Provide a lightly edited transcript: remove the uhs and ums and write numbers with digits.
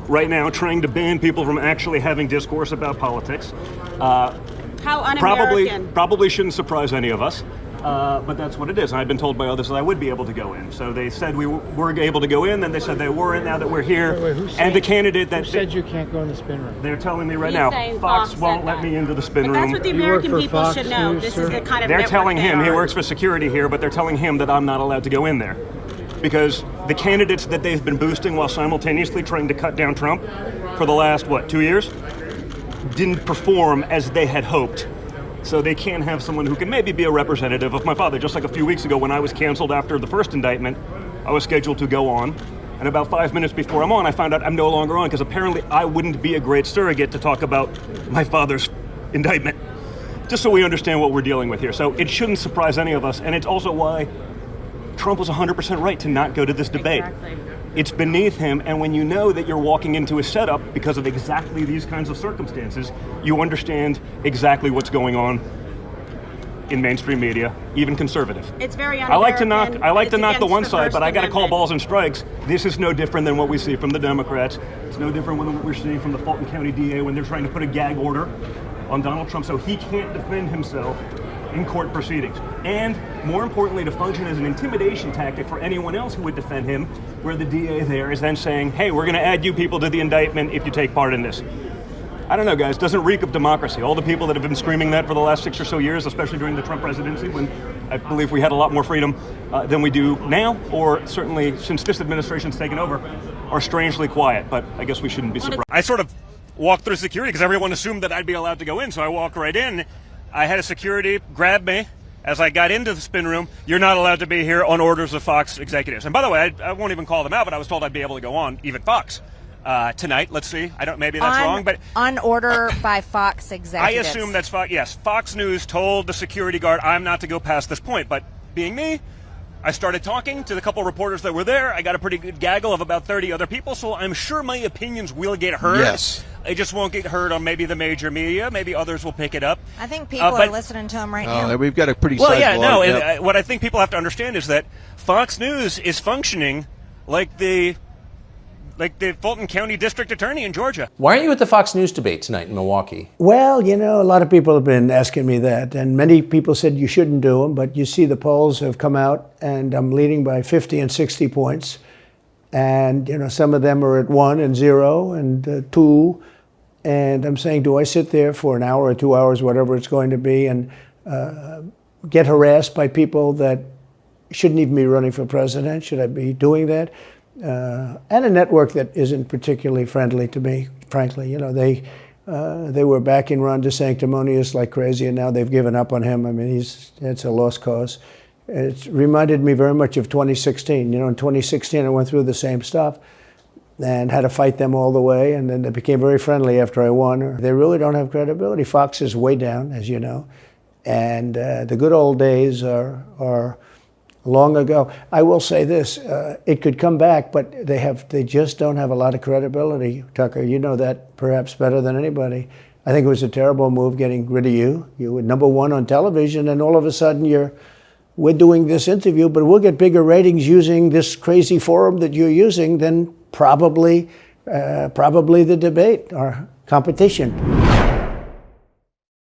right now trying to ban people from actually having discourse about politics. How un-American. Probably shouldn't surprise any of us. But that's what it is. And I've been told by others that I would be able to go in. So they said we were able to go in, then they said they weren't. Now that we're here, and the candidate that who said you can't go in the spin room? They're telling me right He's now, saying Fox Fox won't said let that. me into the spin But room. that's what the You work American for people Fox should know. News, This sir? is the kind of They're network telling they him, he are. works for security here, but they're telling him that I'm not allowed to go in there. Because the candidates that they've been boosting while simultaneously trying to cut down Trump for the last, 2 years? Didn't perform as they had hoped. So they can't have someone who can maybe be a representative of my father. Just like a few weeks ago when I was canceled after the first indictment, I was scheduled to go on. And about 5 minutes before I'm on, I found out I'm no longer on because apparently I wouldn't be a great surrogate to talk about my father's indictment. Just so we understand what we're dealing with here. So it shouldn't surprise any of us. And it's also why Trump was 100% right to not go to this debate. Exactly. It's beneath him, and when you know that you're walking into a setup because of exactly these kinds of circumstances, you understand exactly what's going on in mainstream media, even conservative. It's very I like to un-American. knock the one It's side, against but the I got to First call Amendment. balls and strikes. This is no different than what we see from the Democrats. It's no different than what we're seeing from the Fulton County DA when they're trying to put a gag order on Donald Trump so he can't defend himself in court proceedings. And more importantly, to function as an intimidation tactic for anyone else who would defend him, where the DA there is then saying, hey, we're going to add you people to the indictment if you take part in this. I don't know, guys, doesn't reek of democracy. All the people that have been screaming that for the last 6 or so years, especially during the Trump presidency, when I believe we had a lot more freedom than we do now, or certainly since this administration's taken over, are strangely quiet. But I guess we shouldn't be surprised. I sort of walked through security because everyone assumed that I'd be allowed to go in, so I walked right in. I had a security grab me as I got into the spin room. You're not allowed to be here on orders of Fox executives. And by the way, I won't even call them out, but I was told I'd be able to go on, even Fox. Tonight, let's see. Maybe that's wrong, but on order by Fox executives. I assume that's Fox. Yes, Fox News told the security guard I'm not to go past this point. But being me, I started talking to the couple reporters that were there. I got a pretty good gaggle of about 30 other people, so I'm sure my opinions will get heard. Yes. It just won't get heard on maybe the major media. Maybe others will pick it up. I think people are listening to him right now. We've got a pretty Well, sizable and what I think people have to understand is that Fox News is functioning like the Fulton County District Attorney in Georgia. Why are you at the Fox News debate tonight in Milwaukee? Well, a lot of people have been asking me that, and many people said you shouldn't do them, but you see the polls have come out, and I'm leading by 50 and 60 points. And, some of them are at 1 and 0 and 2. And I'm saying, do I sit there for an hour or 2 hours, whatever it's going to be, and get harassed by people that shouldn't even be running for president? Should I be doing that? And a network that isn't particularly friendly to me, frankly. They were backing Ron DeSanctimonious like crazy, and now they've given up on him. I mean, it's a lost cause. It reminded me very much of 2016. In 2016, I went through the same stuff and had to fight them all the way, and then they became very friendly after I won. They really don't have credibility. Fox is way down, as you know, and the good old days are long ago. I will say this, it could come back, but they just don't have a lot of credibility. Tucker, you know that perhaps better than anybody. I think it was a terrible move getting rid of you. You were number one on television, and all of a sudden we're doing this interview, but we'll get bigger ratings using this crazy forum that you're using than probably the debate or competition.